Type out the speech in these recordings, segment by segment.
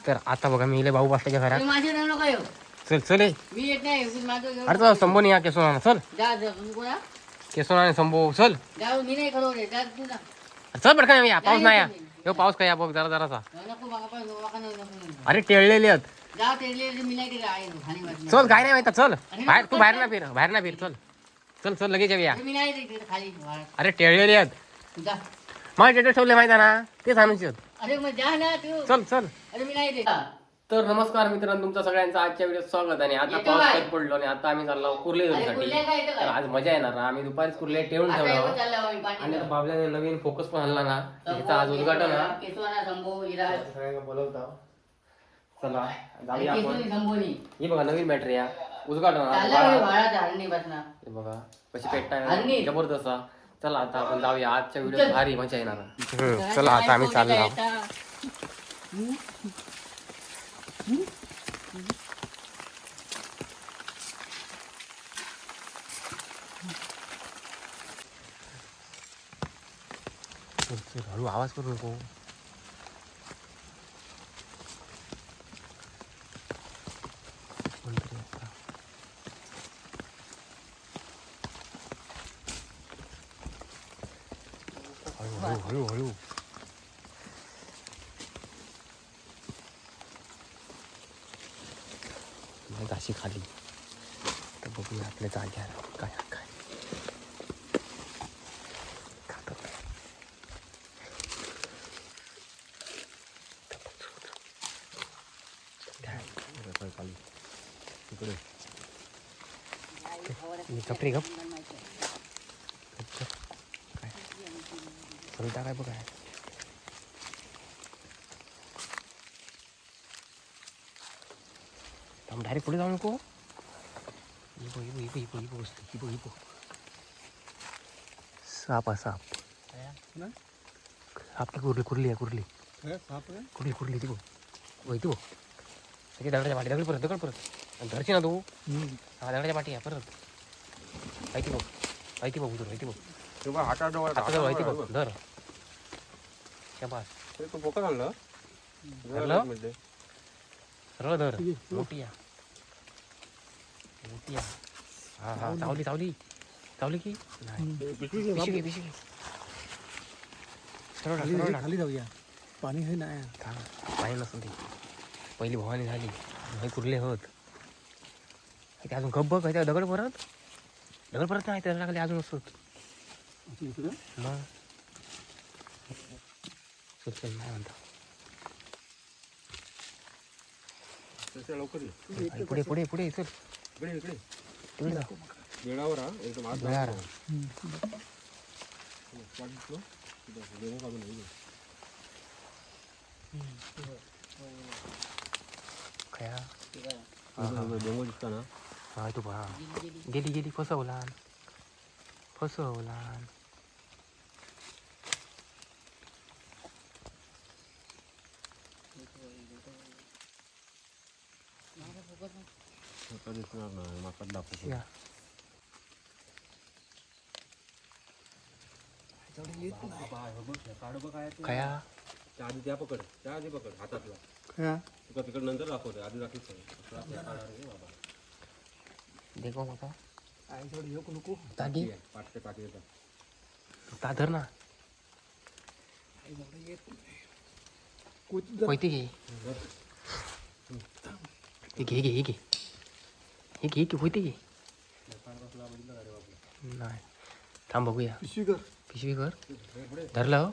तर आता बघा मी इले भाऊ बसल्याच्या घरात. माझे नाव नका येऊ. चल चल ये. मी येत नाही माझं अरे चल संभो या केसोना चल. जा जा तुम्ही कोणा केसोना संभो चल. जाऊ मी नाही खरं रे जा तू जा चल पटकन या पाऊस नाही या. यो पाऊस काय या बघ जरा जरासा. नको बघा पण बघा नको अरे टेळलेले आहेत. जा तेडले मी नाही केलं आहे खाली वाटलं चल काय नाही माहिती चल. बाहेर तू बाहेर ना फिर चल. चल चल लगेच या. मी नाही तिकडे खाली अरे टेळलेले आहेत. जा मला टेटर ठेवले माहिती ना ते सांगूच. अरे मग जा ना तू चल चल. अरे मी नाही तर नमस्कार मित्रांनो तुमचं सगळ्यांचं आजच्या व्हिडिओत स्वागत. आणि आता येतो पाऊस काय? कधी पडलो आणि आता आम्ही चाललो कुर्ले अरे साठी. कुर्ले काय येतं तर काय? आज मजा येणार ना. आम्ही दुपारीच कुर्ले ठेवून आता ठेवला एवढं चाललं आम्ही पाठी आणि आता बाबल्याने नवीन फोकस पण आणला ना त्याचा आज उद्घाटन आहे. केसवाना संभो इराज सगळ्यांना बोलवता. चला जाऊया आपण. केसवानी संभोनी ही बघा नवीन बॅटरी या उद्घाटन चालला आहे. भाडा झाडणी बसना हे बघा कशी पेटताय आणि- जबरदस्त. चला आता आपण जाऊया. आजच्या व्हिडिओ भारी मजा येणार. चला आता आम्ही चाललो आहोत. चल, चल, हळू आवाज करू नको. कोणतरी आता. हळू हळू हळू हळू. घाशी खाली तर बघूया आपल्या जाग्याला काय काय खातात. खाली तिकडे कपडे गप काय सविता काय बघाय. डायरेक्ट पुढे जाऊ नको. साप हा साप. साप की कुर्ली आहे कुर्ली कुर्ली ती बघ ती बघ. त्याची दगडाच्या पाठी दगड परत धरची ना तू. हा दगडाच्या पाठी आहे परत. माहिती बघ माहिती बघ हाता माहिती बघ धर त्या पास तू बोका आणलं सरळ धर. मोठी हा हा चावली की नाही. पिशवी सरळ खाली जाऊया. पाणी हे नाही पाणी नसून ती पहिली भवानी झाली नाही कुर्ले होत. ते अजून गप बघ त्या दगड परत नाही त्याला लागले अजून असत इकडं मग चल नाही म्हणता. लवकर ये. पुढे चल इकडे तुम्ही जा वेळावर हा एकदम आज वेळावर. खया डेंगू दिसता ना. हा तू बघा गेली फसवला. आता दिसणार नाही माकड दाखवतो. खया त्या आधी त्या पकड हातातला काय तुका तिकड नंतर दाखवतो आधी दाखवतो. देखो बाबा आई थोडी नको नको तागी पाठी येतात. ताधर ना कोयती घे घे कोयती घे. नाही थांब बघूया. पिशवी कर धरलं.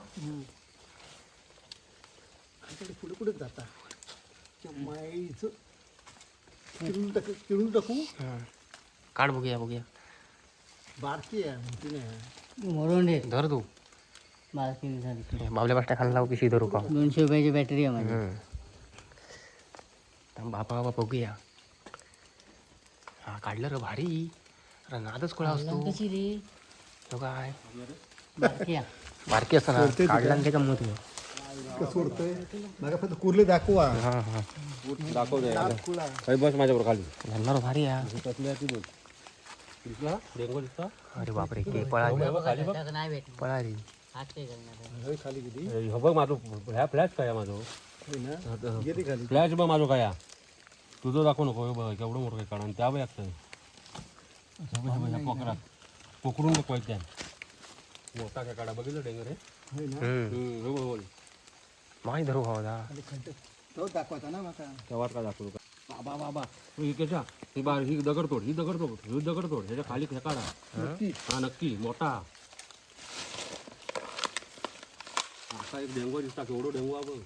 पुढे पुढे जाता माईचं चिरून टाकू. काढ बघूया बारकी आहे म्हणते नाही. मरून दे धर तू. बालकी झाली बाबल्या बाष्ट्या खायला लावू पिशवी धरू का. 200 रुपयाची बॅटरी आहे माझी. थांब बाबा बघूया. हा काढलं रे भारी. अरे नादच कोळा असतो कशी रे तो काय बारकी असतं ना काढला आणि त्याच्या महत्व कसं उरतंय बघा फक्त कुर्ले दाखवा. दाखवतो काही बस माझ्यावर खाली घालणार भारी या. दिसला डेंगू दिसला. अरे बापरे के पळा नाही भेट पळा रे. हात काय करणार खाली किती हे बघ माझं ह्या फ्लॅश काय माझं होय ना गेली खाली फ्लॅश बघ माझं काय तुझं दाखवू नको हे बघ केवढं मोठं काय काढा आणि त्या बघ लागतं पोकरात पोकडून नको त्या मोठा काय काढा बघितलं डेंगर होय ना बोल माही धरू भावा खाली खड्डे तोच दाखवायचा ना माका तेव्हाच काय दाखवू का बाबा बाबा ही कशा ही बार ही दगड तोड ही दगड तोड ही दगड तोड ह्याच्या खाली हे काढा नक्की हा नक्की मोठा असा एक डेंगू दिसता केवढं डेंगू आहे बघ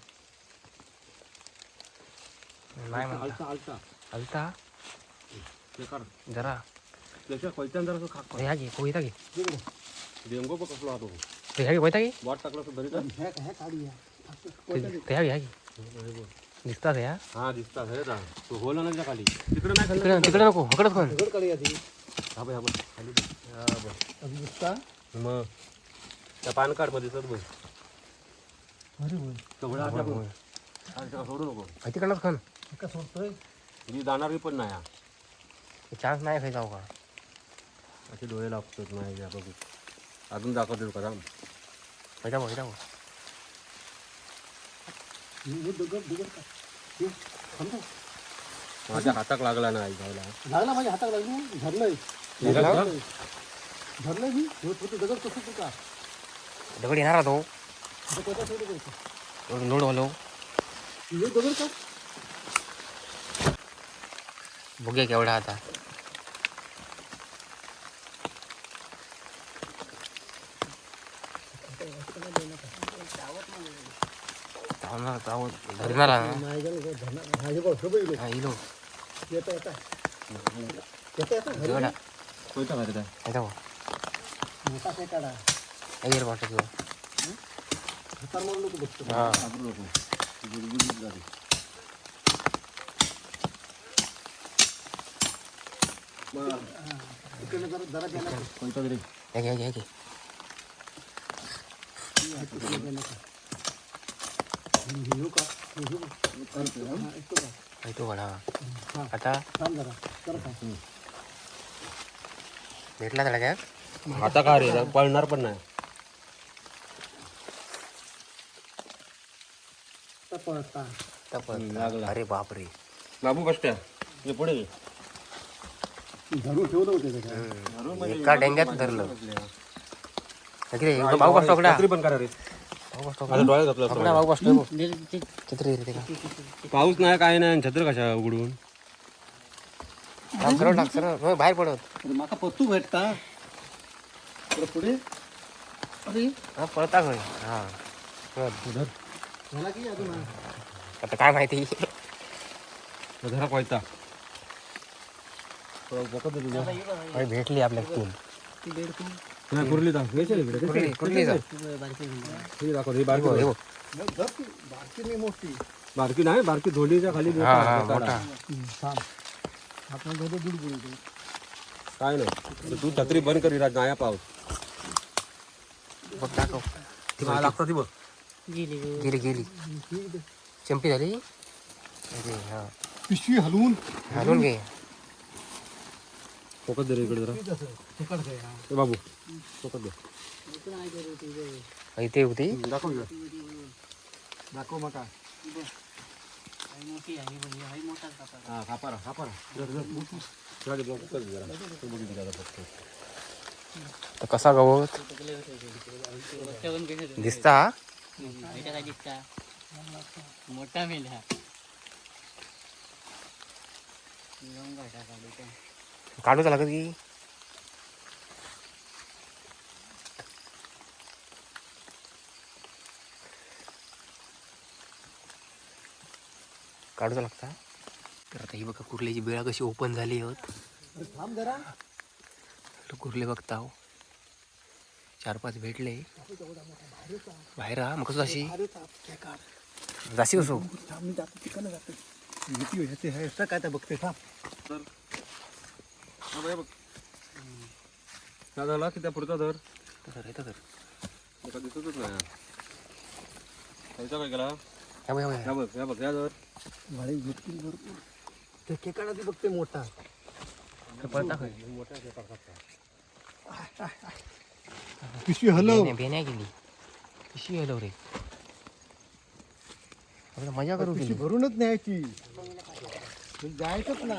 नाही म्हणता आलता आलता हलता ते काढ जरा त्याच्या पैशान जरा खाक ह्या घे कोयता घे तिकडे डेंगू बघ कसला होतो ते ह्या घे कोयता घे वाट टाकला तर धरी ह्या काढूया ते ह्या घे दिसतात ह्या हा दिसतात हे दा तू होला ना खाली तिकडे नाही खाल्लं तिकडे तिकडे नको हकडच कोण दगड काढूया ती हा बघ खाली बघ. हा बघ अजून दिसता मग त्या पॅन कार्ड मध्ये सर बघ अरे होय तेवढा आता बघ आता सोडू नको तिकडनंच खान एका सोडतोय मी जाणारी पण नाही हा. चान्स नाही खायचा का असे डोळे लागतात नाही घ्या बघू अजून दाखवतो का थांब खायचा बघ खायचा बघ हे दगड दगड का हे थांबतो माझ्या हाताक लागला नाही जायला लागला माझ्या हाताला लागली धरलंय लागलं? धरलंय मी हे छोटं दगड कसं तू का दगड येणार तो आता कसं सोडू करतो लोड वालो हे दगड का बघूया केवढा आता धरणार नाही गेलं धरणार हे बघ हे बघ इलो. इलो येता येता येता येता घरी दगडा कोणता काय काय खायचा बघ मोठा काय काढा एअर बॉटल किंवा हातार मारून नको बघतो हां घाबरू नको गुडगुडीत झाली इकडनं जरा जरा गेला कोणता तरी घे घे घे घेऊ का घेऊ तो बघा हां आता थांब जरा जरा थांब भेटला त्याला काय आता का रे पळणार पण नाही पळता लागला. अरे बापरे बाबू कष्ट्या हे पुढे घे. धरून ठेवलं होते त्याच्या एका डेंग्यात धरलं भाऊ बसतो पकडा छत्री पण करा रे भाऊ बसतो आता डोळ्यात घातलं पकडा भाऊ बसतो चित्र येते का पाऊस नाही काय नाही आणि छत्र कशा उघडून सरळ टाक सरळ बाहेर पडत माका पत्तू भेटता पुढे अरे हा पळता खय हा झाला की अजून आता काय माहिती धरा कोयता भेटली आपल्या तीन नाही कुर्ली दाखव इकडे कुठली जा ही दाखव ही बारकी हे बघ. बारकी नाही मोठी बारकी नाही बारकी धोलीच्या खाली हा हा मोठा थांब आपण दोघं दूर बोलतो काय नाही तू छत्री बंद करी राज नाया पाऊस बघ टाकव ती मला लागतं ती बघ गेली गेली चंपी झाली अरे हा पिशवी हलवून घालून घे फोकस दे रे इकडे जरा तिकड काय ए बाबू फोकस दे इथे होती दाखव इकडे. दाखव मका हा खापारा खापारा जरा दे, फोकस दे जरा. तू बघितलं का आता फक्त. तर कसा गवत दिसता मोठा मेल हा काढूचा लागत की काढूचा लागता तर आता ही बघा कुर्ल्याची बेळा कशी ओपन झाली होत अरे थांब जरा कुर्ले बघता 4-5 भेटले बाहेर हा मग कसं अशी अरे काय काढ जाशी कसो थांब मी जातो तिकडनं जातो भीती होते हे असं काय तर बघते थांब तर हा बघ, बघ काय झाला की त्या पुढचा धर तर येतं तर एका दिसतच नाही खायचा काय केला ह्या बघ, ह्या बघ. या बघ या बघ या धर गाडी घेतली भरपूर ते केकाडा ती बघते मोठा तर पळता खय पिशवी हलव बेण्या गेली पिशवी हलव रे आपल्याला मजा करू पिशवी गेली. भरूनच न्यायची जायचंच ना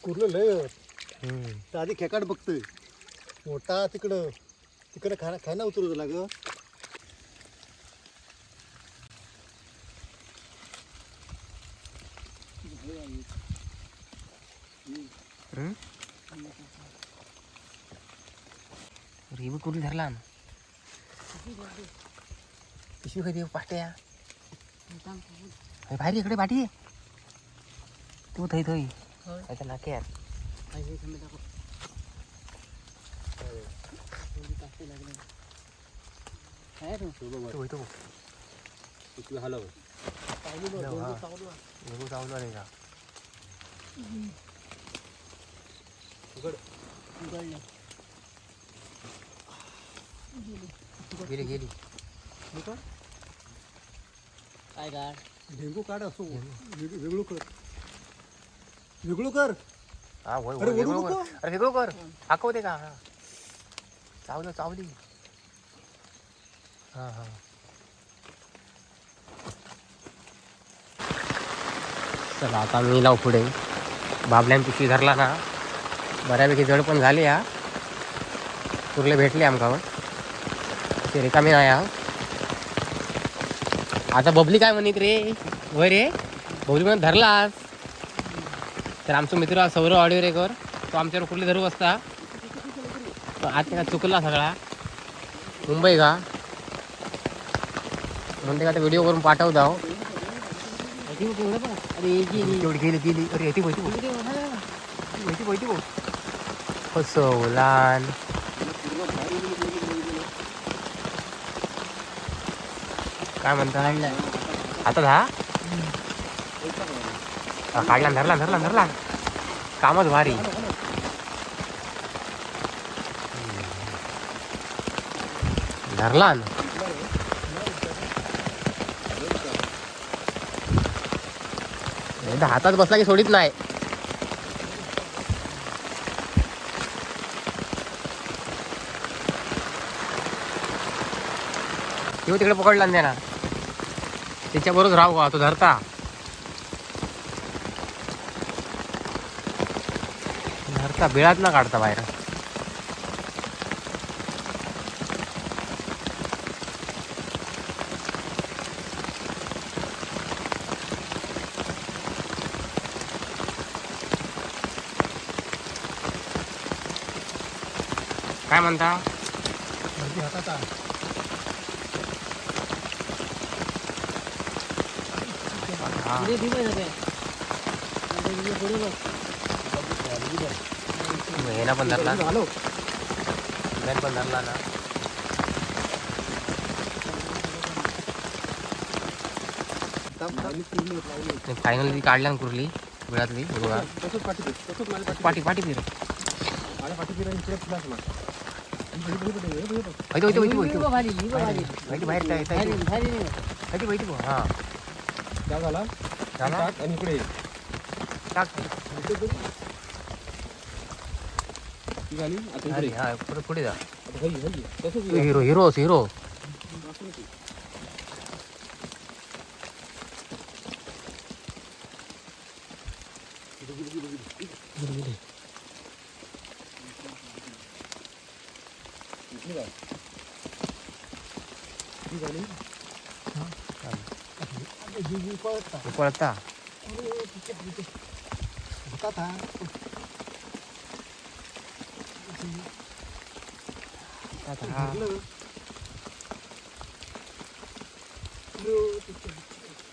कुर्लं लय तर आधी खेकाड बघतोय मोठा तिकडं तिकडं खायला उतरू लाग रेबी कुठली धरला ना पिशवी कधी पाट्या बाहेर इकडे पाठी तू थई थई त्याच्या नाक्यात पिशवी हलव चावलो नाही का गेली गेली काय गाड डेंगू काढ असो वेगळं कर वेगळं कर हा होय अरे, वेगळं ओढू कर नको. अरे वेगळं कर हाकवते का हा चावलं चावली हा हा चला आता मी लाव पुढे बाबल्यान पिशवी धरला ना बऱ्यापैकी जड पण झाली हा कुर्ले भेटले आमकावर ते रिकामी नाही हा आता बबली काय म्हणत रे वय रे बबली म्हणत धरलास तर आमचा मित्र सौरव ऑडिओरेकर तो आमच्यावर कुठले धरू असता तो आज का चुकला सगळा मुंबई का म्हणते का व्हिडिओ करून पाठवत आहो तेवढी गेली गेली अरे येते माहिती माहिती माहिती भाऊ फसवलान काय म्हणता आता हा काढला धरला धरला धरला कामच भारी धरला ना एकदा हातात बसला की सोडीत नाही किंवा तिकडे पकडला ना त्याला त्याच्याबरोबर राहू का तो धरता धरता बिळात ना काढता बाहेर काय म्हणता हातात हा हेना पण धरला झालो पण धरला ना फायनली काढल्या ना कुर्ली बिळातली बघा तसंच पाठी दे तसंच माझ्या पाठी पाठी पाठी फिर माझ्या पाठी फिरा इकडे फिराच ना हा त्या झाला झाला टाक आणि इकडे ये. टाक ती झाली आता इकडे ये. हा पुढे जा आता हई हई तसंच ये. हिरो हिरोस हिरो इकडे जा. ती झाली पळता हातात हा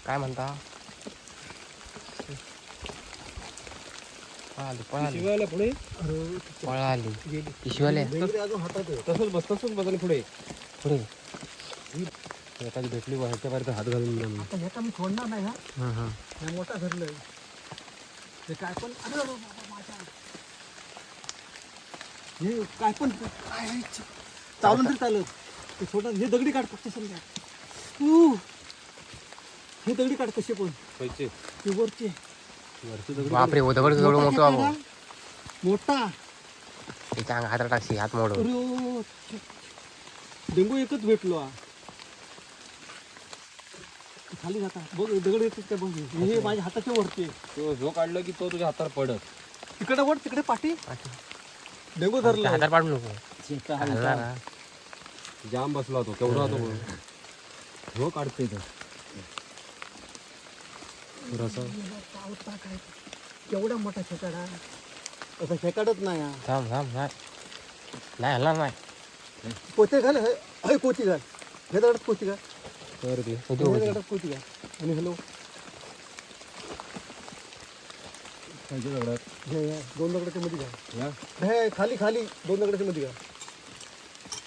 काय म्हणता पळाली पळाली शिवायला पुढे पळाली पिशवाले अजून हातात आहे तसंच बस आणि पुढे पुढे एखादी भेटली ह्याच्यापर्यंत हात घालून आता ह्याचा मी सोडणार नाही हा हं, हं. हे मोठा धरलंय ते काय पण अरे बाबा माझ्या हे काय पण काय आहे? चालून तरी चालत ते सोडणार हे दगडी काढ फक्त समजा हे दगडी काढ कसे पण पैसे ते वरचे वरचे दगड बापरे हो दगड एवढं मोठं मोठा बाबा मोठा त्याच्या अंग हातात टाकशी हात मोडून अरे डेंगू एकच भेटलो हा खाली जाता बघ दगड येतात काय बघ हे माझ्या हाताच्या वरती आहे. तो जो काढला की तो तुझ्या हातावर पडत. तिकडे वर तिकडे पाठी डेंगू धरला हातार पाडू नको हल्ला ना. जाम बसला तो केवढा तो जो काढतोय तो थोडासा. केवढा मोठा शेकाडा असा शेकाडच नाही हा. थांब थांब नाही हल्ला नाही. पोते घाल हे पोती घाल हे दगडात पोती घाल तर ते हे दगडात पोती घाल आणि हॅलो खायच्या दगडात हे दोन दगडाच्या मध्ये घाल या हे खाली खाली दोन दगडाच्या मध्ये घाल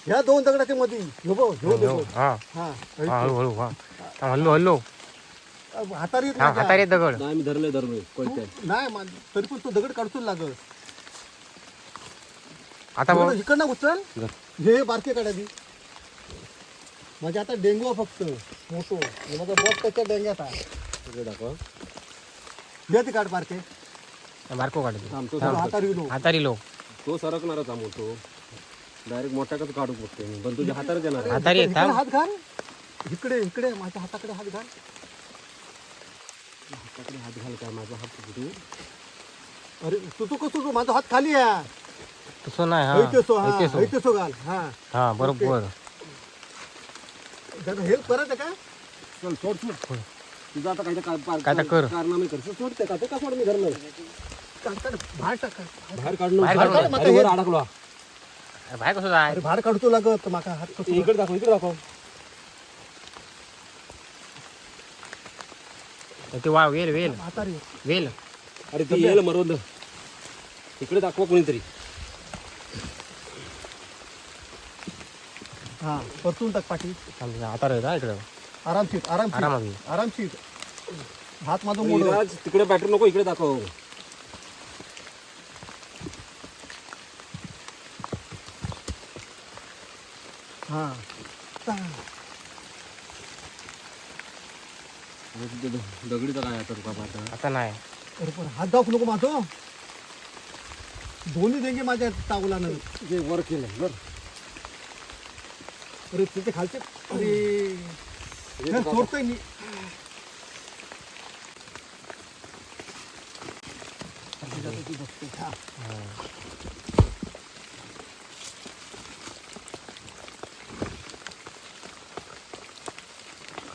ह्या दोन दगडाच्या मध्ये ह्यो बघ ह्यो दगड. हा हा हा हळू हा थांब, हल्लो हल्लो हातारी येत थांब नाही हातार येत दगड. नाही मी धरलोय कोणत्या नाही तरी पण तो दगड काढतोच लागत आता बघ इकडनं उचल हे बारके काढायची म्हणजे आता डेंगू आहे फक्त मोठो हे माझा बॉट त्याच्या डेंग्यात आहे सगळे दाखवा. घे ती काढ बारके बारको काढतो थांबतो हातारी येऊ हातारी लो तो सरकणारच हा मोठो डायरेक्ट मोठ्याकच काढू बघते मी पण तुझ्या हातावर येणार आहे. हातारी येत इकडे थांब. हात घाल इकडे इकडे माझ्या हाताकडे हात घाल हाताकडे हात घाल काय माझा हात पकडू. अरे तू कसं तू माझा हात खाली आहे तसं नाही हा हैतेसो हा हैतेसो. हैतेसो घाल हा हा बरोबर जरा हेल्प करायचं का चल सोड सोड तुझं आता काय काय तर कर. कारनामे कर सोडते का ते का सोड मी धरलं काढ, काढ, बाहेर टाक बाहेर काढलो बाहेर बाहेर काढलो. काढ. अरे वर अडकलो हा. अरे बाय कसं जाय अरे बाहेर काढतो लागत माका हात कसं इकडे दाखव इकडे दाखव. ते वा वेल वेल हातारी वेल अरे ती येईल मरोद इकडे दाखवा कोणीतरी. हा परतून टाक पाठी हातार येत हा इकडं आरामशीर आरामशीर आरामात आरामशीर हात माझा मोड विराज, तिकडे बॅटरी नको इकडे दाखव. हा दगडीचा काय आता तुका पाहता. आता नाही. अरे पण हात दाखवू नको माझं दोन्ही देंगे माझ्या चावला न जे वर केलं वर अरे तिथे खालचे अरे हे सोडतोय मी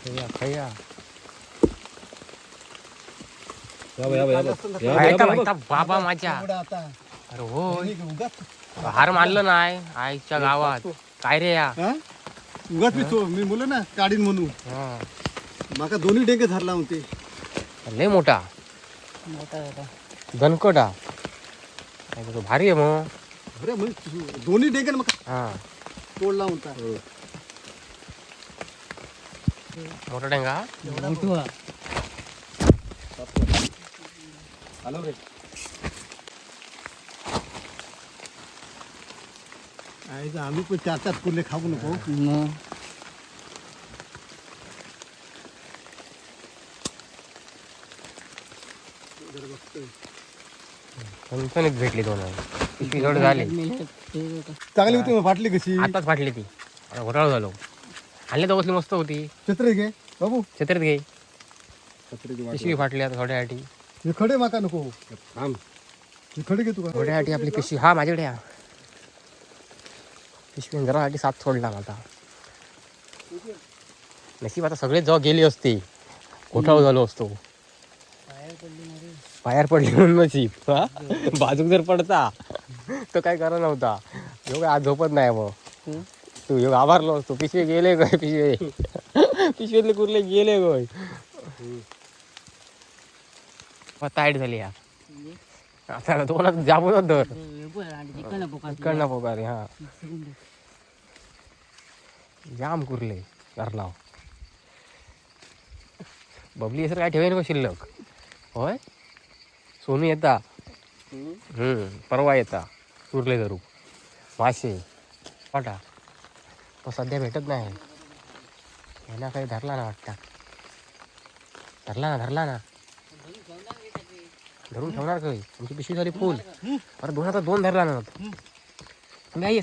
खया खया बाबा माझ्या एवढा आता अरे हो उगाच हार मानलं नाही आईच्या गावात काय रे या हा? उगाच मी बोललो ना काढीन म्हणून हा. माका दोन्ही डेंगे धरला होते लय मोठा मोठा होता. दणकटा काय तो भारी आहे मग. अरे म्हणजे दोन्ही डेंगे मग हा तोडला होता मोठा डेंगा मोठा. आलो रे. आम्ही पण चार चार कुर्ले खाऊ नको मग कंपनीत भेटली दोन पिशवी जवळ झाली चांगली होती मग फाटली कशी आताच फाटली ती आता घोटाळा झालो. आणले तर बसली मस्त होती. छत्री घे बाबू छत्रीत घे छत्रीची वाट पिशवी फाटली आता थोड्यासाठी. हे खडे माका नको थांब. हे खडे घे तुका थोड्यासाठी आपली पिशवी हा माझ्याकडे या पिशवी जरासाठी साथ सोडला माझा. नशीब आता सगळे जेव्हा गेली असते घोटाळा झालो असतो. बाहेर पडली म्हणून नशीब हा बाजूक जर पडता तर काय करा नव्हता. योग आज झोपत नाही मग तू योग आभारलो असतो. पिशवे गेले गय पिशवे पिशवीतले कुर्ले गेले गय टाईट झाली या आता दोन जाबूनच धर इकडनं पोकारी हा जाम कुर्ले करलाव. बबली सर काय ठेवाय नको शिल्लक होय. सोनू येता परवा येता कुर्ले धरू मासे वाटा तो सध्या भेटत नाही. याला काही धरला ना वाटता. धरला ना धरून ठेवणार काही तुमची पिशवी झाली फुल. अरे दोन आता दोन धरला ना समजा आई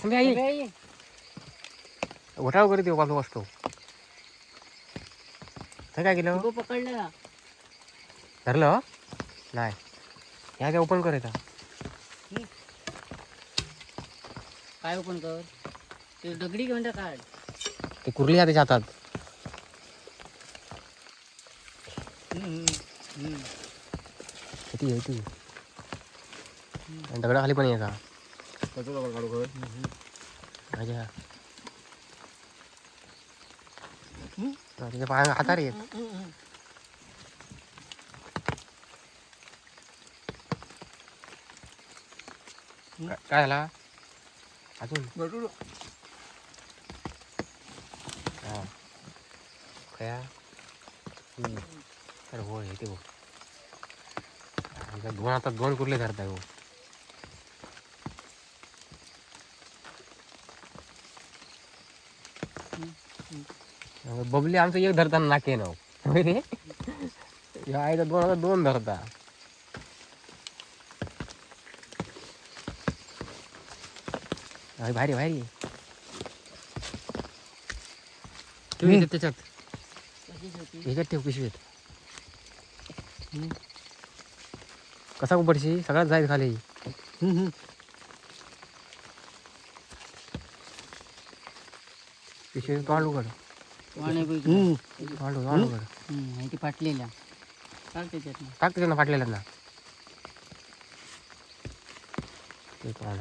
घोटाळा करीत येऊ बाजू असतो. हे काय केलं तो पकडला धरलं हो? नाही ह्या काय ओपन करायचा काय ओपन कर ते दगडी घेऊन काढ ते कुर्ली आहे त्याच्या हातात किती आहे ती दगडाखाली पण आहे का कसं दगड काढू खरं? माझ्या त्याच्या पाया हातार येत काय झाला अजून हा खया अरे हो येते हो दोन आता दोन कुर्ले धरताय हो बबली आमचं एक धरताना नाके नाव रे या आईचा दोन आता दोन धरता अरे भारी भारी ठेव त्याच्यात कशीच होती ह्याच्यात ठेव पिशवीत कसा उघडशी सगळ्यात जायचं खाली पिशवी तोंड उघड तोंड उघड ती पाटलेल्या चाल त्याच्यात टाक त्याच्यानं फाटलेलं ना ते तोंड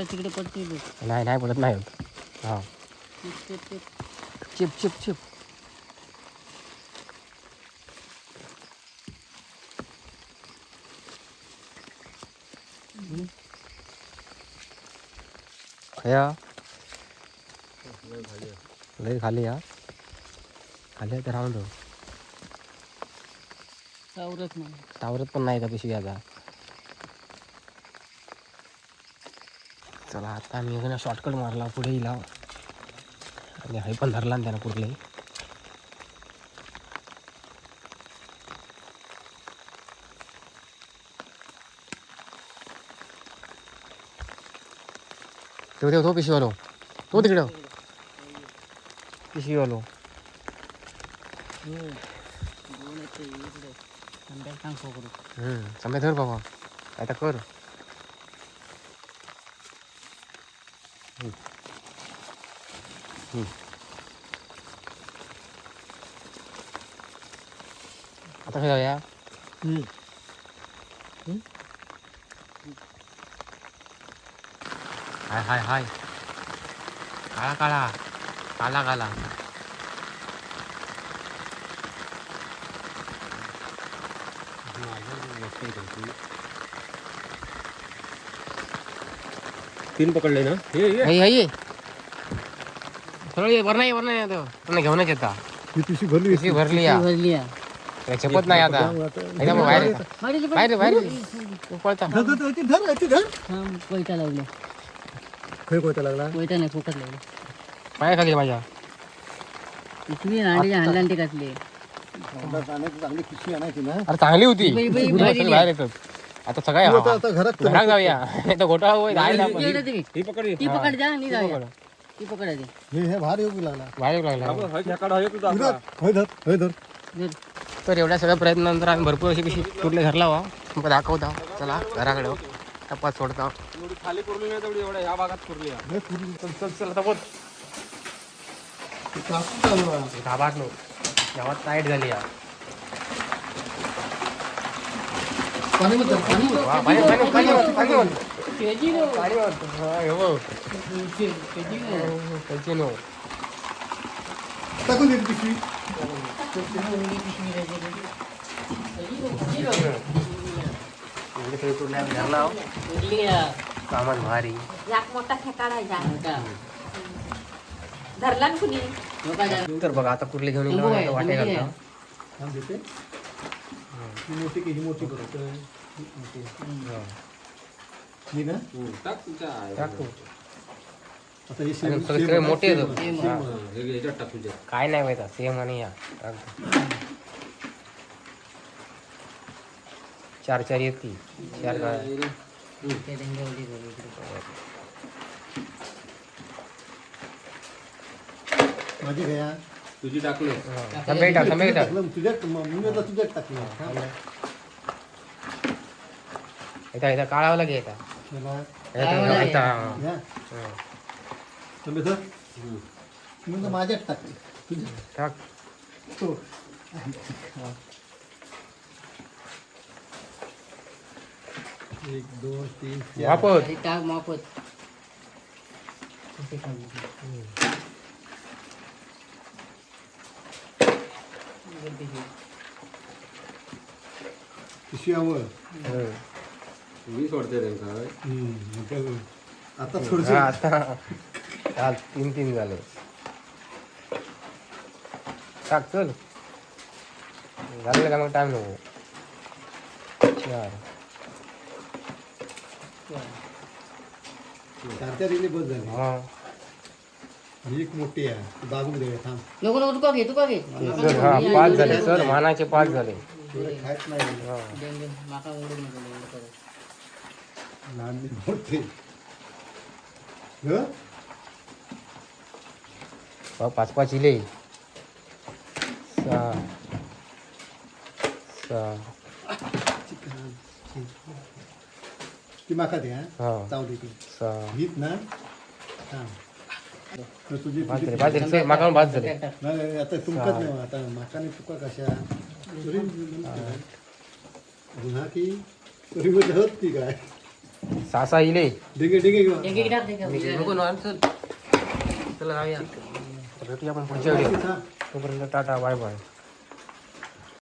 तिकडे पडते बघ नाही नाही पडत नाही होत हा चिप चिप चिप खया लय खाली या खाली तर राहून दो सावरत नाही टावरत पण नाही का पिशवी आता चला आता मी एकदम शॉर्टकट मारला पुढे येईल आणि हाय पण धरला ना त्यानं कुर्ले तो पिशवीवालो तो तिकडं पिशवीवालो दोन येते इकडे संध्याकाळी सांग करू समय धर बाबा आता कर आता काय जाऊया हाय हाय हाय काळा काळा काला काला तीन पकडले ना ये सरळ ये वर नाही आता पण घेऊनच येता ही पिशवी भरली पिशवी भरली या भरली काही चपत नाही आता एकदम बाहेर बाहेर बाहेर पळता कोयता लावले खय कोयता लागला कोयता नाही फुकट लावले पाय खाली माझ्या पिशवी नाडीच्या हांडला ते घातले चांगली पिशवी आणायची ना अरे चांगली होती बाई, बाई, सगळी बाई, बाहेर येतात आता सगळ्या आता घरात घरात जाऊया नाही तर घोटाळा होईल राहायला आपण. ही पकड ती पकड जा आणि जाऊया ती पकड आधी हे भार येऊ लागला बाहेर लागला हय धर धर. तर एवढ्या सगळ्या प्रयत्नानंतर आम्ही भरपूर अशी पिशवी कुठले घरला वा तुमका दाखवता चला घराकडे टप्पात सोडता खाली पुरली नाही तेवढी एवढ्या ह्या भागात पुरली चल चल आता बोल धाबात नो गावात टाईट झाली या पाणी मध्ये वा, पाणी पाणी पाणी वर, पाणी वर. तेजी नो. पाणी वर. हा, हे बघ. तेजी नो. त्याची नो. टाकून देते पिशवी एवढी सगळी कुठल्या घरला हो. उरली या. सामान भारी लाख मोठा खेकाडायचा मोठा. धरला ना कुणी मोठा जा. तर बघा आता कुठले घेऊन शंभू आहे, येलो वाटे शंभू घालता आहे. थांब देते ही मोठी की ही मोठी करत ही ना टाक तुझ्या टाक तू. आता ही आणि सगळे मोठे आहेत. सेम. हा. ह्याच्यात टाक तुझ्या काय नाही माहिती सेम आणि या चार चार येते चार गाड्या. ते रंगवली बघ इकडे. माझी घ्या तुझी टाकलं थांबे टाक थांबे टाक टाकलं तुझ्यात मी आता तुझ्यात टाकलं इथं इथं काढावं लागेल इथं चला इथं घ्या तुम्ही तर मी तर माझ्यात टाकले तुझ्या टाक हो. एक दोन तीन चार वापर आधी टाक मापत पिशव्यावर मी सोडते त्यांचा आता हा, थोडस आता चाल 3 झाले टाक चल झालं का मग टाइम नको 4 चार रिले बस झाले हा ही एक मोठी आहे ती बाजूला देऊया थांब नको नको तुका घे सर हा 5 झाले सर मानाचे 5 झाले तुला खायच नाही हा माका ओढून नको एवढं करत. लहान मी मोठे हं? 5 इले 6 ती माका दे हा चाव दे ती 6 हीच ना थांब तर तुझी तुझी- 5 झाले सर माका 5 झाले नाही आता तुमकाच नाही आता माकाने तुका कशा तरी पुन्हा की तरी मग होत ती काय 6 इले डिगे डिगे घेऊ एक एक टाक ते का? नको ना चल चला जाऊया भेटूया आपण पुढच्या वेळी थांब. तोपर्यंत टाटा बाय बाय